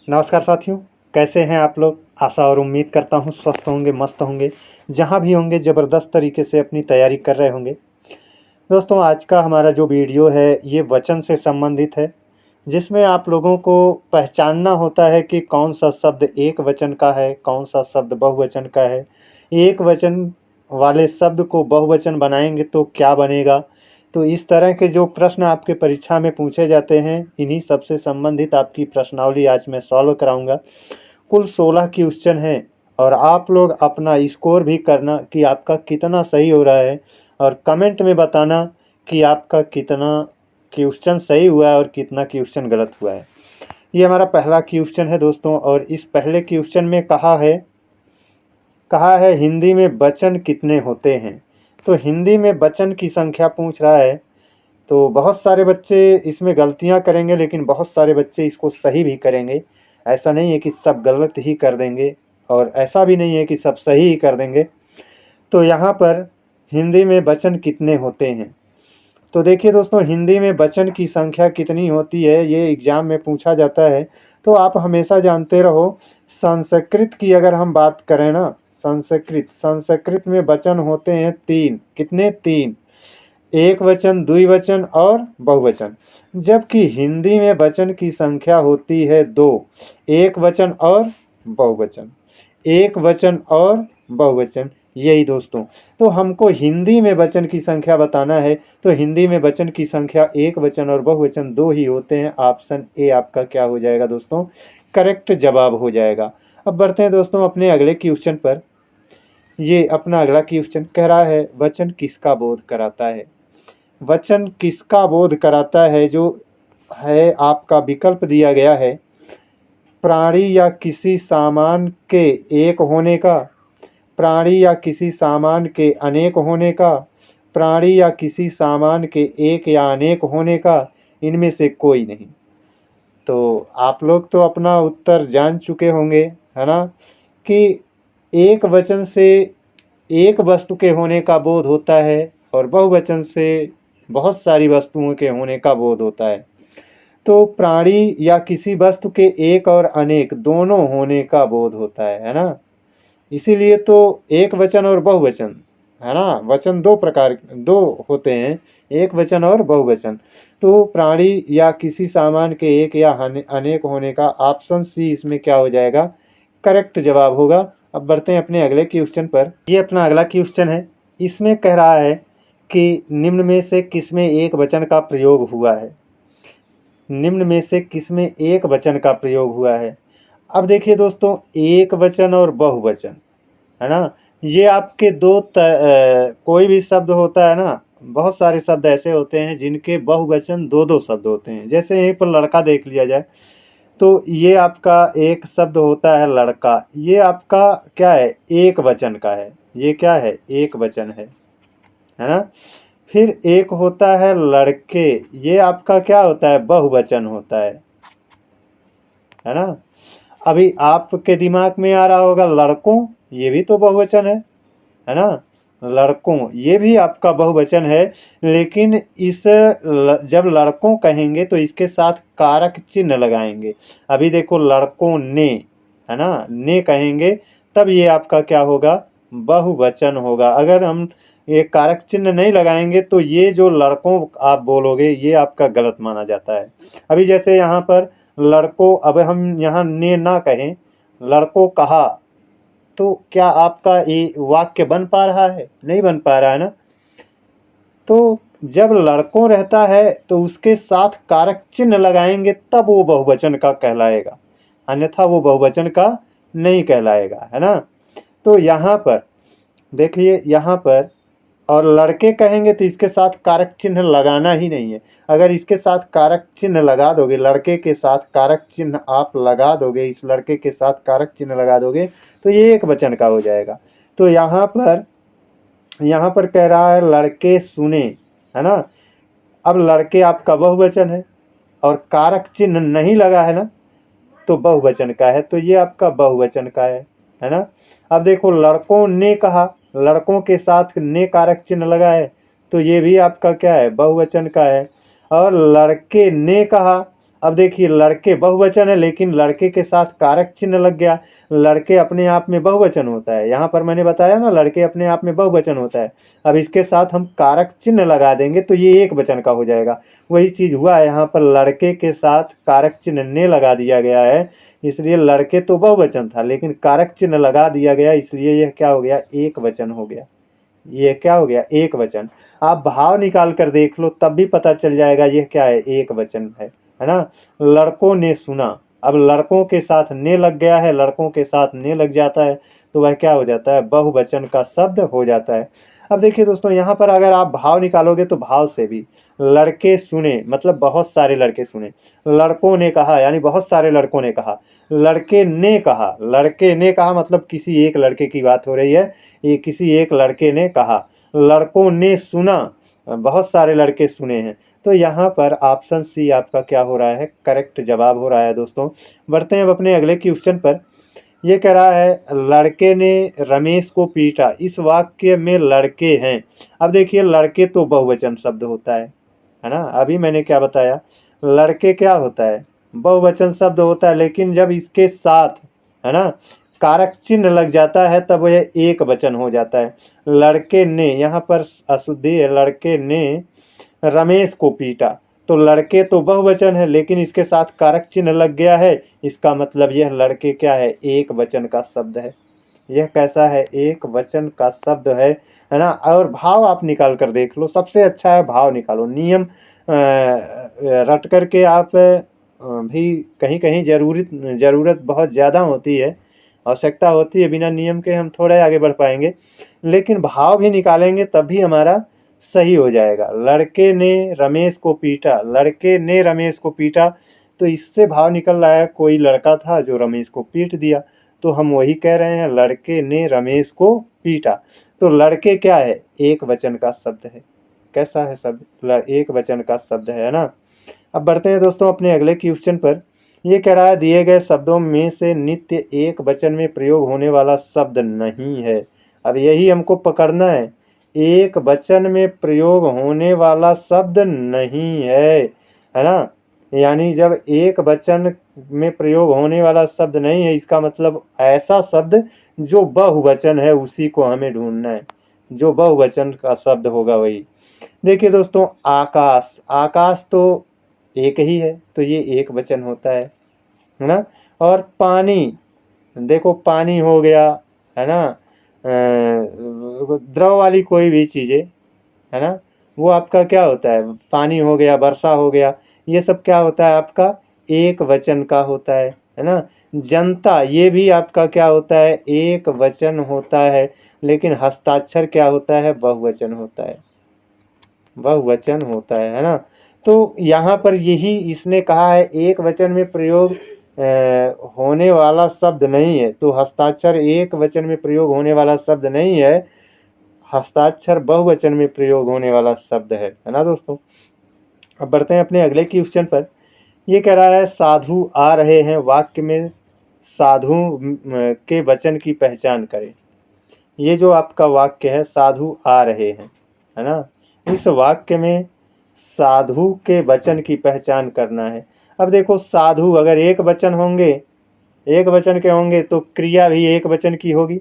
नमस्कार साथियों, कैसे हैं आप लोग। आशा और उम्मीद करता हूं स्वस्थ होंगे, मस्त होंगे, जहां भी होंगे ज़बरदस्त तरीके से अपनी तैयारी कर रहे होंगे। दोस्तों, आज का हमारा जो वीडियो है ये वचन से संबंधित है, जिसमें आप लोगों को पहचानना होता है कि कौन सा शब्द एक वचन का है, कौन सा शब्द बहुवचन का है। एक वचन वाले शब्द को बहुवचन बनाएंगे तो क्या बनेगा। तो इस तरह के जो प्रश्न आपके परीक्षा में पूछे जाते हैं, इन्हीं सब से संबंधित आपकी प्रश्नावली आज मैं सॉल्व कराऊंगा। कुल 16 क्वेश्चन हैं और आप लोग अपना स्कोर भी करना कि आपका कितना सही हो रहा है, और कमेंट में बताना कि आपका कितना क्वेश्चन सही हुआ है और कितना क्वेश्चन गलत हुआ है। ये हमारा पहला क्वेश्चन है दोस्तों, और इस पहले क्वेश्चन में कहा है हिंदी में वचन कितने होते हैं। तो हिंदी में वचन की संख्या पूछ रहा है। तो बहुत सारे बच्चे इसमें गलतियां करेंगे, लेकिन बहुत सारे बच्चे इसको सही भी करेंगे। ऐसा नहीं है कि सब गलत ही कर देंगे, और ऐसा भी नहीं है कि सब सही ही कर देंगे। तो यहाँ पर हिंदी में वचन कितने होते हैं। तो देखिए दोस्तों, हिंदी में वचन की संख्या कितनी होती है ये एग्जाम में पूछा जाता है। तो आप हमेशा जानते रहो, संस्कृत की अगर हम बात करें ना, संस्कृत में वचन होते हैं 3। कितने? 3। एक वचन, द्विवचन और बहुवचन। जबकि हिंदी में वचन की संख्या होती है 2। एक वचन और बहुवचन, एक वचन और बहुवचन, यही दोस्तों। तो हमको हिंदी में वचन की संख्या बताना है, तो हिंदी में वचन की संख्या एक वचन और बहुवचन 2 ही होते हैं। ऑप्शन ए आपका क्या हो जाएगा दोस्तों, करेक्ट जवाब हो जाएगा। अब बढ़ते हैं दोस्तों अपने अगले क्वेश्चन पर। ये अपना अगला क्वेश्चन कह रहा है, वचन किसका बोध कराता है। वचन किसका बोध कराता है, जो है आपका विकल्प दिया गया है। प्राणी या किसी सामान के एक होने का, प्राणी या किसी सामान के अनेक होने का, प्राणी या किसी सामान के एक या अनेक होने का, इनमें से कोई नहीं। तो आप लोग तो अपना उत्तर जान चुके होंगे, है ना, कि एक वचन से एक वस्तु के होने का बोध होता है, और बहुवचन से बहुत सारी वस्तुओं के होने का बोध होता है। तो प्राणी या किसी वस्तु के एक और अनेक दोनों होने का बोध होता है ना। इसीलिए तो एक वचन और बहुवचन, है ना, वचन दो होते हैं, एक वचन और बहुवचन। तो प्राणी या किसी सामान के एक या अनेक होने का, ऑप्शन सी इसमें क्या हो जाएगा, करेक्ट जवाब होगा। अब बढ़ते हैं अपने अगले क्वेश्चन पर। ये अपना अगला क्वेश्चन है। इसमें कह रहा है कि निम्न में से किसमें एक वचन का प्रयोग हुआ है। निम्न में से किसमें एक वचन का प्रयोग हुआ है। अब देखिए दोस्तों, एक वचन और बहुवचन, है ना, ये आपके कोई भी शब्द होता है ना, बहुत सारे शब्द ऐसे होते हैं जिनके बहुवचन दो दो शब्द होते हैं। जैसे यहीं पर लड़का देख लिया जाए, तो ये आपका एक शब्द होता है लड़का, ये आपका क्या है, एक वचन का है। ये क्या है, एक वचन है ना। फिर एक होता है लड़के, ये आपका क्या होता है, बहुवचन होता है ना। अभी आपके दिमाग में आ रहा होगा लड़कों, ये भी तो बहुवचन है ना। लड़कों ये भी आपका बहुवचन है, लेकिन जब लड़कों कहेंगे तो इसके साथ कारक चिन्ह लगाएंगे। अभी देखो, लड़कों ने, है ना, ने कहेंगे तब ये आपका क्या होगा, बहुवचन होगा। अगर हम ये कारक चिन्ह नहीं लगाएंगे तो ये जो लड़कों आप बोलोगे ये आपका गलत माना जाता है। अभी जैसे यहाँ पर लड़कों, अब हम यहाँ ने ना कहें, लड़कों कहा, तो क्या आपका ये वाक्य बन पा रहा है, नहीं बन पा रहा है ना। तो जब लड़कों रहता है तो उसके साथ कारक चिन्ह लगाएंगे तब वो बहुवचन का कहलाएगा, अन्यथा वो बहुवचन का नहीं कहलाएगा, है ना। तो यहाँ पर देखिए, यहाँ पर और लड़के कहेंगे तो इसके साथ कारक चिन्ह लगाना ही नहीं है। अगर इसके साथ कारक चिन्ह लगा दोगे, लड़के के साथ कारक चिन्ह आप लगा दोगे, इस लड़के के साथ कारक चिन्ह लगा दोगे, तो ये एक वचन का हो जाएगा। तो यहाँ पर कह रहा है लड़के सुने, है ना। अब लड़के आपका बहुवचन है और कारक चिन्ह नहीं लगा है ना, तो बहुवचन का है, तो ये आपका बहुवचन का है ना। अब देखो, लड़कों ने कहा, लड़कों के साथ ने कारक चिन्ह लगा है, तो ये भी आपका क्या है, बहुवचन का है। और लड़के ने कहा, अब देखिए लड़के बहुवचन है, लेकिन लड़के के साथ कारक चिन्ह लग गया। लड़के अपने आप में बहुवचन होता है, यहाँ पर मैंने बताया ना लड़के अपने आप में बहुवचन होता है। अब इसके साथ हम कारक चिन्ह लगा देंगे तो ये एक वचन का हो जाएगा। वही चीज़ हुआ है यहाँ पर, लड़के के साथ कारक चिन्ह ने लगा दिया गया है, इसलिए लड़के तो बहुवचन था लेकिन कारक चिन्ह लगा दिया गया, इसलिए यह क्या हो गया, एक वचन हो गया। ये क्या हो गया, एक वचन। आप भाव निकाल कर देख लो तब भी पता चल जाएगा यह क्या है, एक वचन है ना। लड़कों ने सुना, अब लड़कों के साथ ने लग गया है, लड़कों के साथ ने लग जाता है तो वह क्या हो जाता है, बहुवचन का शब्द हो जाता है। अब देखिए दोस्तों यहाँ पर अगर आप भाव निकालोगे तो भाव से भी, लड़के सुने मतलब बहुत सारे लड़के सुने, लड़कों ने कहा यानी बहुत सारे लड़कों ने कहा, लड़के ने कहा, लड़के ने कहा मतलब किसी एक लड़के की बात हो रही है, ये किसी एक लड़के ने कहा। लड़कों ने सुना, बहुत सारे लड़के सुने हैं। तो यहाँ पर ऑप्शन सी आपका क्या हो रहा है, करेक्ट जवाब हो रहा है दोस्तों। बढ़ते हैं अब अपने अगले क्वेश्चन पर। ये कह रहा है लड़के ने रमेश को पीटा, इस वाक्य में लड़के हैं। अब देखिए लड़के तो बहुवचन शब्द होता है ना, अभी मैंने क्या बताया, लड़के क्या होता है, बहुवचन शब्द होता है, लेकिन जब इसके साथ है ना कारक चिन्ह लग जाता है तब यह एक वचन हो जाता है। लड़के ने, यहाँ पर अशुद्धि है, लड़के ने रमेश को पीटा, तो लड़के तो बहुवचन है लेकिन इसके साथ कारक चिन्ह लग गया है, इसका मतलब यह लड़के क्या है, एक वचन का शब्द है। यह कैसा है, एक वचन का शब्द है ना। और भाव आप निकाल कर देख लो, सबसे अच्छा है भाव निकालो। नियम रट करके आप भी कहीं कहीं ज़रूरत बहुत ज़्यादा होती है, आवश्यकता होती है, बिना नियम के हम थोड़े आगे बढ़ पाएंगे, लेकिन भाव भी निकालेंगे तब भी हमारा सही हो जाएगा। लड़के ने रमेश को पीटा, लड़के ने रमेश को पीटा, तो इससे भाव निकल रहा है कोई लड़का था जो रमेश को पीट दिया, तो हम वही कह रहे हैं लड़के ने रमेश को पीटा। तो लड़के क्या है, एक वचन का शब्द है। कैसा है शब्द, एक वचन का शब्द है ना। अब बढ़ते हैं दोस्तों अपने अगले क्वेश्चन पर। ये कह रहा है दिए गए शब्दों में से नित्य एक वचन में प्रयोग होने वाला शब्द नहीं है। अब यही हमको पकड़ना है, एक वचन में प्रयोग होने वाला शब्द नहीं है ना। यानी जब एक वचन में प्रयोग होने वाला शब्द नहीं है, इसका मतलब ऐसा शब्द जो बहुवचन है उसी को हमें ढूंढना है, जो बहुवचन का शब्द होगा वही। देखिए दोस्तों आकाश, आकाश तो एक ही है तो ये एक वचन होता है ना। और पानी, देखो पानी हो गया है ना, द्रव वाली कोई भी चीज़ें है ना, वो आपका क्या होता है, पानी हो गया, वर्षा हो गया, ये सब क्या होता है आपका, एक वचन का होता है ना। जनता, ये भी आपका क्या होता है, एक वचन होता है, लेकिन हस्ताक्षर क्या होता है, बहुवचन होता है, बहुवचन होता है ना। तो यहाँ पर यही इसने कहा है एक वचन में प्रयोग होने वाला शब्द नहीं है, तो हस्ताक्षर एक वचन में प्रयोग होने वाला शब्द नहीं है, हस्ताक्षर बहुवचन में प्रयोग होने वाला शब्द है ना दोस्तों। अब बढ़ते हैं अपने अगले क्वेश्चन पर। ये कह रहा है साधु आ रहे हैं, वाक्य में साधु के वचन की पहचान करें। ये जो आपका वाक्य है साधु आ रहे हैं है ना, इस वाक्य में साधु के वचन की पहचान करना है। अब देखो साधु अगर एक वचन होंगे, एक वचन के होंगे तो क्रिया भी एक वचन की होगी,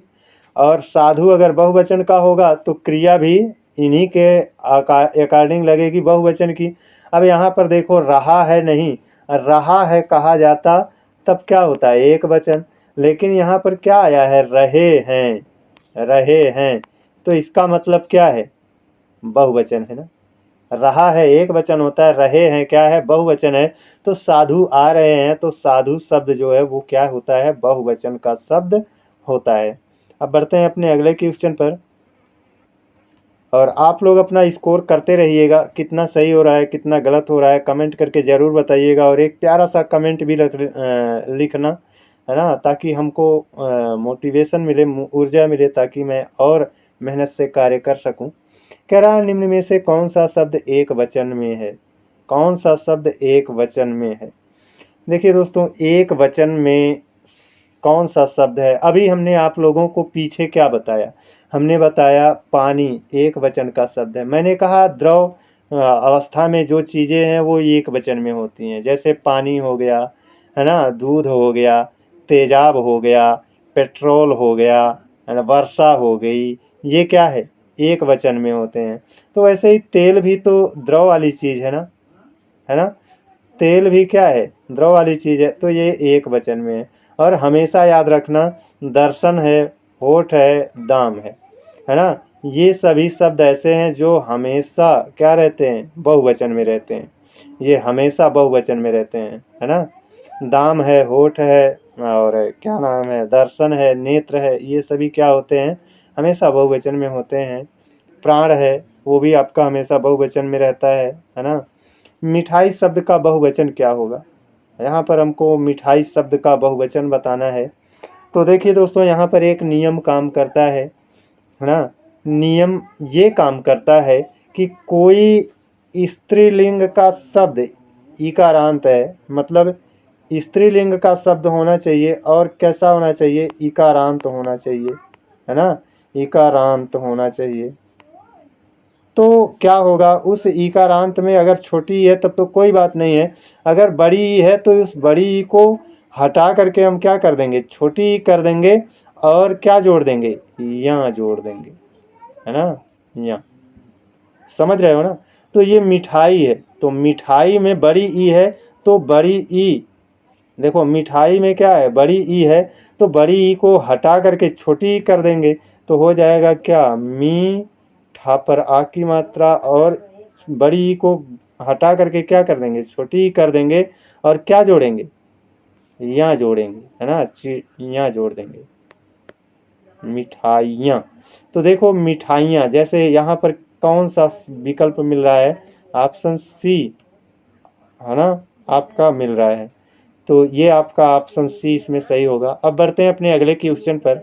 और साधु अगर बहुवचन का होगा तो क्रिया भी इन्हीं के अकॉर्डिंग लगेगी बहुवचन की। अब यहाँ पर देखो रहा है नहीं, रहा है कहा जाता तब क्या होता है, एक वचन, लेकिन यहाँ पर क्या आया है, रहे हैं, रहे हैं, तो इसका मतलब क्या है, बहुवचन है ना। रहा है एक वचन होता है, रहे हैं क्या है, बहुवचन है, तो साधु आ रहे हैं तो साधु शब्द जो है वो क्या होता है, बहुवचन का शब्द होता है। अब बढ़ते हैं अपने अगले क्वेश्चन पर, और आप लोग अपना स्कोर करते रहिएगा, कितना सही हो रहा है कितना गलत हो रहा है कमेंट करके ज़रूर बताइएगा, और एक प्यारा सा कमेंट भी लिखना है ना, ताकि हमको मोटिवेशन मिले, ऊर्जा मिले, ताकि मैं और मेहनत से कार्य कर सकूं। कह रहा है निम्न में से कौन सा शब्द एक वचन में है, कौन सा शब्द एक वचन में है। देखिए दोस्तों एक वचन में कौन सा शब्द है, अभी हमने आप लोगों को पीछे क्या बताया, हमने बताया पानी एक वचन का शब्द है, मैंने कहा द्रव अवस्था में जो चीज़ें हैं वो एक वचन में होती हैं। जैसे पानी हो गया, है ना, दूध हो गया, तेजाब हो गया, पेट्रोल हो गया, है ना, वर्षा हो गई, ये क्या है, एक वचन में होते हैं। तो वैसे ही तेल भी तो द्रव वाली चीज़ है ना, है ना, तेल भी क्या है, द्रव वाली चीज़ है, तो ये एक वचन में है। और हमेशा याद रखना, दर्शन है, होठ है, दाम है ना, ये सभी शब्द ऐसे हैं जो हमेशा क्या रहते हैं, बहुवचन में रहते हैं। ये हमेशा बहुवचन में रहते हैं, है ना। दाम है, होठ है, और क्या नाम है, दर्शन है, नेत्र है, ये सभी क्या होते हैं, हमेशा बहुवचन में होते हैं। प्राण है, वो भी आपका हमेशा बहुवचन में रहता है ना। मिठाई शब्द का बहुवचन क्या होगा, यहाँ पर हमको मिठाई शब्द का बहुवचन बताना है। तो देखिए दोस्तों, यहाँ पर एक नियम काम करता है ना। नियम ये काम करता है कि कोई स्त्रीलिंग का शब्द इकारांत है, मतलब स्त्रीलिंग का शब्द होना चाहिए, और कैसा होना चाहिए, इकारांत होना चाहिए, है ना, इकारांत होना चाहिए। तो क्या होगा, उस इकारांत में अगर छोटी ई है तब तो कोई बात नहीं है, अगर बड़ी ई है तो उस बड़ी ई को हटा करके हम क्या कर देंगे, छोटी ई कर देंगे, और क्या जोड़ देंगे, यहाँ जोड़ देंगे, है ना, यहाँ। समझ रहे हो ना। तो ये मिठाई है, तो मिठाई में बड़ी ई है, तो बड़ी ई, देखो मिठाई में क्या है, बड़ी ई है, तो बड़ी ई को हटा करके छोटी ई कर देंगे, तो हो जाएगा क्या, मी ठा पर आ की मात्रा, और बड़ी ई को हटा करके क्या कर देंगे, छोटी ई कर देंगे, और क्या जोड़ेंगे, यहाँ जोड़ेंगे, है ना, यहाँ जोड़ देंगे, मिठाइयाँ। तो देखो मिठाइयाँ, जैसे यहाँ पर कौन सा विकल्प मिल रहा है, ऑप्शन सी, है ना, आपका मिल रहा है। तो ये आपका ऑप्शन सी इसमें सही होगा। अब बढ़ते हैं अपने अगले क्वेश्चन पर।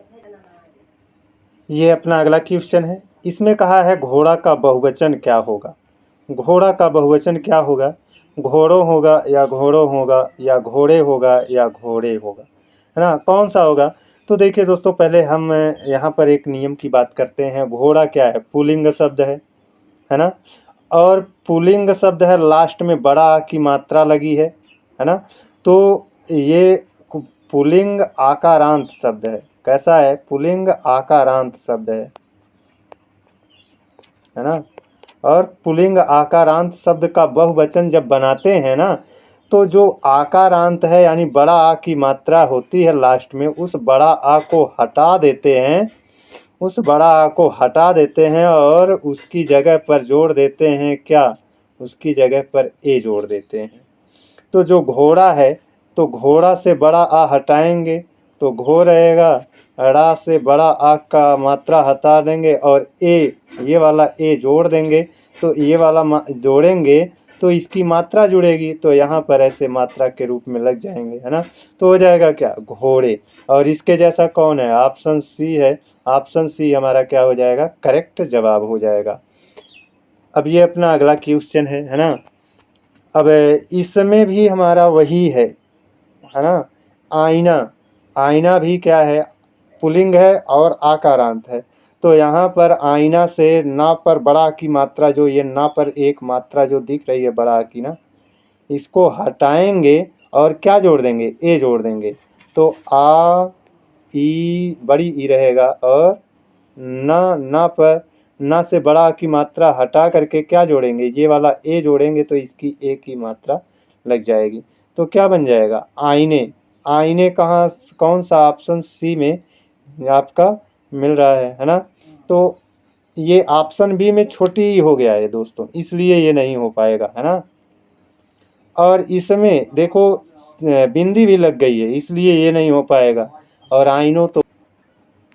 ये अपना अगला क्वेश्चन है, इसमें कहा है घोड़ा का बहुवचन क्या होगा। घोड़ा का बहुवचन क्या होगा, घोड़ों होगा, या घोड़ों होगा, या घोड़े होगा, या घोड़े होगा, है ना, कौन सा होगा। तो देखिए दोस्तों, पहले हम यहाँ पर एक नियम की बात करते हैं। घोड़ा क्या है, पुल्लिंग शब्द है ना, और पुल्लिंग शब्द है, लास्ट में बड़ा आ की मात्रा लगी है ना। तो ये पुल्लिंग आकारांत शब्द है। कैसा है, पुल्लिंग आकारांत शब्द है ना। और पुल्लिंग आकारांत शब्द का बहुवचन जब बनाते हैं ना, तो जो आकारांत है यानी बड़ा आ की मात्रा होती है लास्ट में, उस बड़ा आ को हटा देते हैं, उस बड़ा आ को हटा देते हैं, और उसकी जगह पर जोड़ देते हैं क्या, उसकी जगह पर ए जोड़ देते हैं। तो जो घोड़ा है, तो घोड़ा से बड़ा आ हटाएंगे तो घो रहेगा, ड़ा से बड़ा आ का मात्रा हटा देंगे, और ए, ये वाला ए जोड़ देंगे, तो ये वाला जोड़ेंगे तो इसकी मात्रा जुड़ेगी, तो यहाँ पर ऐसे मात्रा के रूप में लग जाएंगे, है ना। तो हो जाएगा क्या, घोड़े। और इसके जैसा कौन है, ऑप्शन सी है। ऑप्शन सी हमारा क्या हो जाएगा, करेक्ट जवाब हो जाएगा। अब ये अपना अगला क्वेश्चन है ना। अब इसमें भी हमारा वही है ना। आईना, आईना भी क्या है, पुल्लिंग है और आकारांत है। तो यहाँ पर आईना से ना पर बड़ा की मात्रा, जो ये ना पर एक मात्रा जो दिख रही है बड़ा की ना, इसको हटाएंगे और क्या जोड़ देंगे, ए जोड़ देंगे। तो आ ई, बड़ी ई रहेगा, और ना पर ना से बड़ा की मात्रा हटा करके क्या जोड़ेंगे, ये वाला ए जोड़ेंगे, तो इसकी ए की मात्रा लग जाएगी। तो क्या बन जाएगा, आईने। आईने कहाँ, कौन सा, ऑप्शन सी में आपका मिल रहा है ना। तो ये ऑप्शन बी में छोटी ही हो गया है दोस्तों, इसलिए ये नहीं हो पाएगा, है ना। और इसमें देखो बिंदी भी लग गई है, इसलिए ये नहीं हो पाएगा। और आईनो तो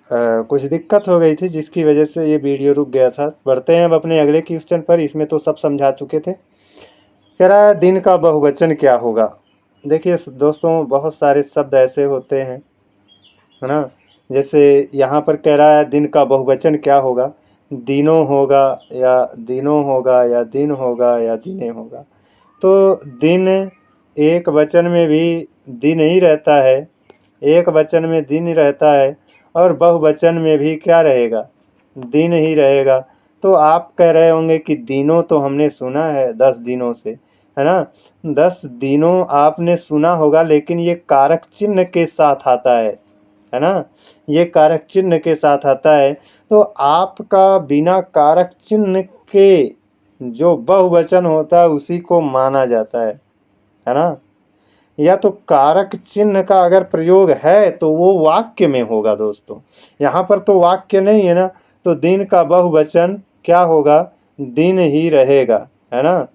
कुछ दिक्कत हो गई थी जिसकी वजह से ये वीडियो रुक गया था। बढ़ते हैं अब अपने अगले क्वेश्चन पर। इसमें तो सब समझा चुके थे। कह रहा है दिन का बहुवचन क्या होगा। देखिए दोस्तों, बहुत सारे शब्द ऐसे होते हैं, है ना। जैसे यहाँ पर कह रहा है दिन का बहुवचन क्या होगा, दिनों होगा, या दिनों होगा, या दिन होगा, या दिने होगा। तो दिन एक वचन में भी दिन ही रहता है, एक वचन में दिन ही रहता है, और बहुवचन में भी क्या रहेगा, दिन ही रहेगा। तो आप कह रहे होंगे कि दिनों तो हमने सुना है 10 दिनों से, है ना? 10 दिनों आपने सुना होगा, लेकिन ये कारक चिन्ह के साथ आता है ना? ये कारक चिन्ह के साथ आता है। तो आपका बिना कारक चिन्ह के जो बहुवचन होता है उसी को माना जाता है ना? या तो कारक चिन्ह का अगर प्रयोग है तो वो वाक्य में होगा दोस्तों। यहाँ पर तो वाक्य नहीं है ना, तो दिन का बहुवचन क्या होगा? दिन ही रहेगा, है ना?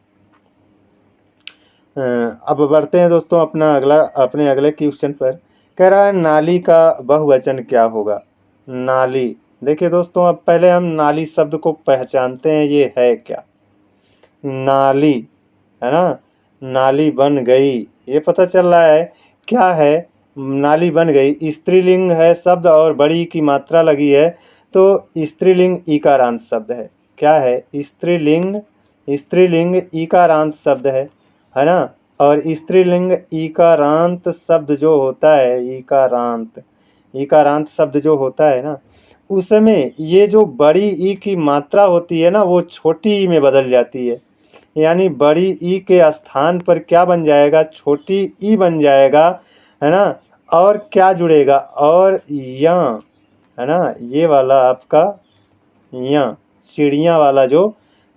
अब बढ़ते हैं दोस्तों अपने अगले क्वेश्चन पर। कह रहा है नाली का बहुवचन क्या होगा? नाली। देखिए दोस्तों, अब पहले हम नाली शब्द को पहचानते हैं, ये है क्या? नाली, है ना? नाली बन गई, ये पता चल रहा है क्या है? नाली बन गई स्त्रीलिंग है शब्द और बड़ी की मात्रा लगी है, तो स्त्रीलिंग ईकारांत शब्द है। क्या है? स्त्रीलिंग ईकारांत शब्द है ना? और स्त्रीलिंग ईकारांत शब्द जो होता है, ईकारांत शब्द जो होता है ना, उसमें ये जो बड़ी ई की मात्रा होती है ना, वो छोटी ई में बदल जाती है। यानी बड़ी ई के स्थान पर क्या बन जाएगा? छोटी ई बन जाएगा, है ना? और क्या जुड़ेगा? और या, है ना? ये वाला आपका या चिड़िया वाला जो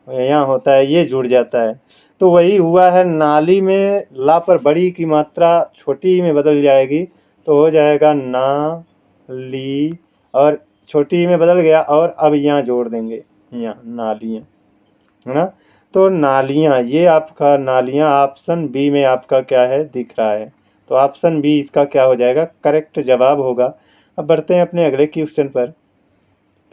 यहाँ होता है ये जुड़ जाता है। तो वही हुआ है, नाली में ला पर बड़ी की मात्रा छोटी में बदल जाएगी, तो हो जाएगा ना ली, और छोटी में बदल गया, और अब यहाँ जोड़ देंगे, यहाँ नालियाँ, है ना? तो नालियाँ, ये आपका नालियाँ ऑप्शन बी में आपका क्या है दिख रहा है। तो ऑप्शन बी इसका क्या हो जाएगा? करेक्ट जवाब होगा। अब बढ़ते हैं अपने अगले क्वेश्चन पर।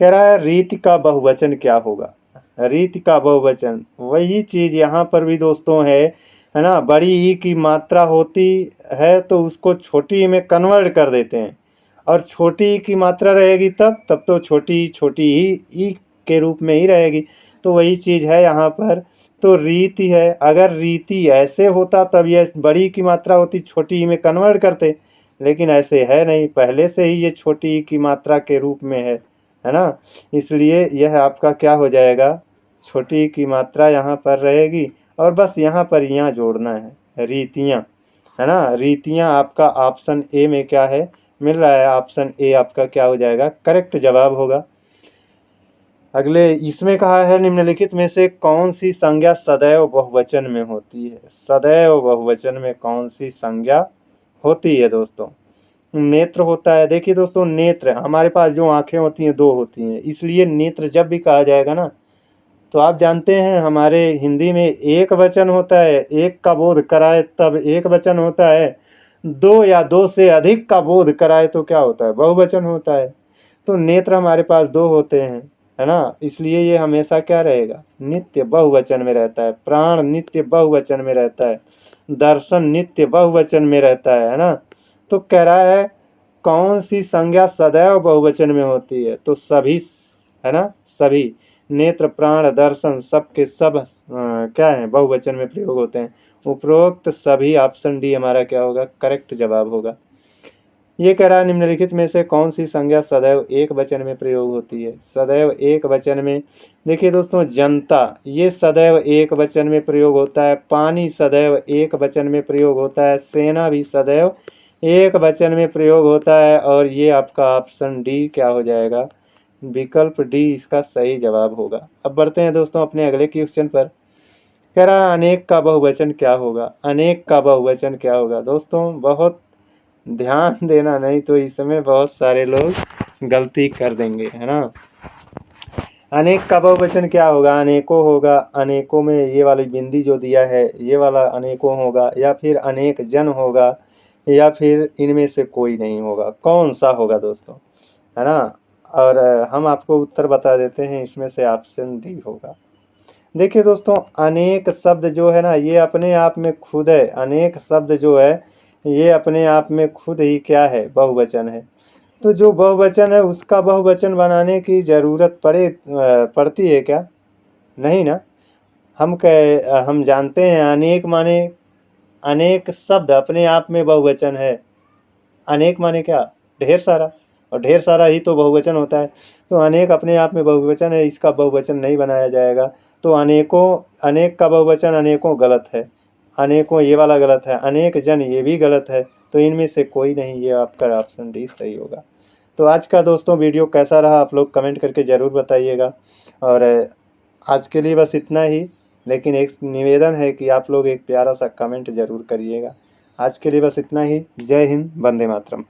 कह रहा है रीति का बहुवचन क्या होगा? रीति का बहुवचन वही चीज यहाँ पर भी दोस्तों है ना? बड़ी ई की मात्रा होती है तो उसको छोटी ई में कन्वर्ट कर देते हैं, और छोटी ई की मात्रा रहेगी तब तो छोटी छोटी ही ई के रूप में ही रहेगी। तो वही चीज है यहाँ पर। तो रीति है, अगर रीति ऐसे होता तब ये बड़ी की मात्रा होती, छोटी ई में कन्वर्ट करते, लेकिन ऐसे है नहीं, पहले से ही ये छोटी ई की मात्रा के रूप में है ना? इसलिए यह आपका क्या हो जाएगा? छोटी की मात्रा यहाँ पर रहेगी, और बस यहाँ पर यहाँ जोड़ना है रीतियाँ, है ना? रीतियाँ आपका ऑप्शन ए में क्या है मिल रहा है? ऑप्शन ए आपका क्या हो जाएगा? करेक्ट जवाब होगा। अगले इसमें कहा है निम्नलिखित में से कौन सी संज्ञा सदैव बहुवचन में होती है? सदैव बहुवचन में कौन सी संज्ञा होती है दोस्तों? नेत्र होता है। देखिए दोस्तों, नेत्र, हमारे पास जो आंखें होती हैं दो होती हैं, इसलिए नेत्र जब भी कहा जाएगा ना, तो आप जानते हैं हमारे हिंदी में एक वचन होता है, एक का बोध कराए तब एक वचन होता है, दो या दो से अधिक का बोध कराए तो क्या होता है? बहुवचन होता है। तो नेत्र हमारे पास दो होते हैं, है ना? इसलिए ये हमेशा क्या रहेगा? नित्य बहुवचन में रहता है। प्राण नित्य बहुवचन में रहता है। दर्शन नित्य बहुवचन में रहता है ना? तो कह रहा है कौन सी संज्ञा सदैव बहुवचन में होती है? तो सभी, है ना? सभी, नेत्र प्राण दर्शन सब के सब क्या है? बहुवचन में प्रयोग होते हैं। उपरोक्त सभी, ऑप्शन डी हमारा क्या होगा? करेक्ट जवाब होगा। ये कह रहा है निम्नलिखित में से कौन सी संज्ञा सदैव एक वचन में प्रयोग होती है? सदैव एक वचन में, देखिए दोस्तों, जनता ये सदैव एक वचन में प्रयोग होता है, पानी सदैव एक वचन में प्रयोग होता है, सेना भी सदैव एक वचन में प्रयोग होता है, और ये आपका ऑप्शन डी क्या हो जाएगा? विकल्प डी इसका सही जवाब होगा। अब बढ़ते हैं दोस्तों अपने अगले क्वेश्चन पर। कह रहा है अनेक का बहुवचन क्या होगा? अनेक का बहुवचन क्या होगा? दोस्तों बहुत ध्यान देना, नहीं तो इसमें बहुत सारे लोग गलती कर देंगे, है ना? अनेक का बहुवचन क्या होगा? अनेकों होगा। अनेकों में ये वाली बिंदी जो दिया है ये वाला अनेकों होगा, या फिर अनेक जन होगा, या फिर इनमें से कोई नहीं होगा। कौन सा होगा दोस्तों, है ना? और हम आपको उत्तर बता देते हैं, इसमें से ऑप्शन डी होगा। देखिए दोस्तों, अनेक शब्द जो है ना, ये अपने आप में खुद है। अनेक शब्द जो है ये अपने आप में खुद ही क्या है? बहुवचन है। तो जो बहुवचन है उसका बहुवचन बनाने की जरूरत पड़ती है क्या? नहीं ना। हम जानते हैं अनेक माने, अनेक शब्द अपने आप में बहुवचन है। अनेक माने क्या? ढेर सारा, और ढेर सारा ही तो बहुवचन होता है। तो अनेक अपने आप में बहुवचन है, इसका बहुवचन नहीं बनाया जाएगा। तो अनेक का बहुवचन अनेकों गलत है, अनेकों ये वाला गलत है, अनेक जन ये भी गलत है। तो इनमें से कोई नहीं, ये आपका ऑप्शन डी सही होगा। तो आज का दोस्तों वीडियो कैसा रहा आप लोग कमेंट करके ज़रूर बताइएगा। और आज के लिए बस इतना ही, लेकिन एक निवेदन है कि आप लोग एक प्यारा सा कमेंट ज़रूर करिएगा। आज के लिए बस इतना ही। जय हिंद, वंदे मातरम।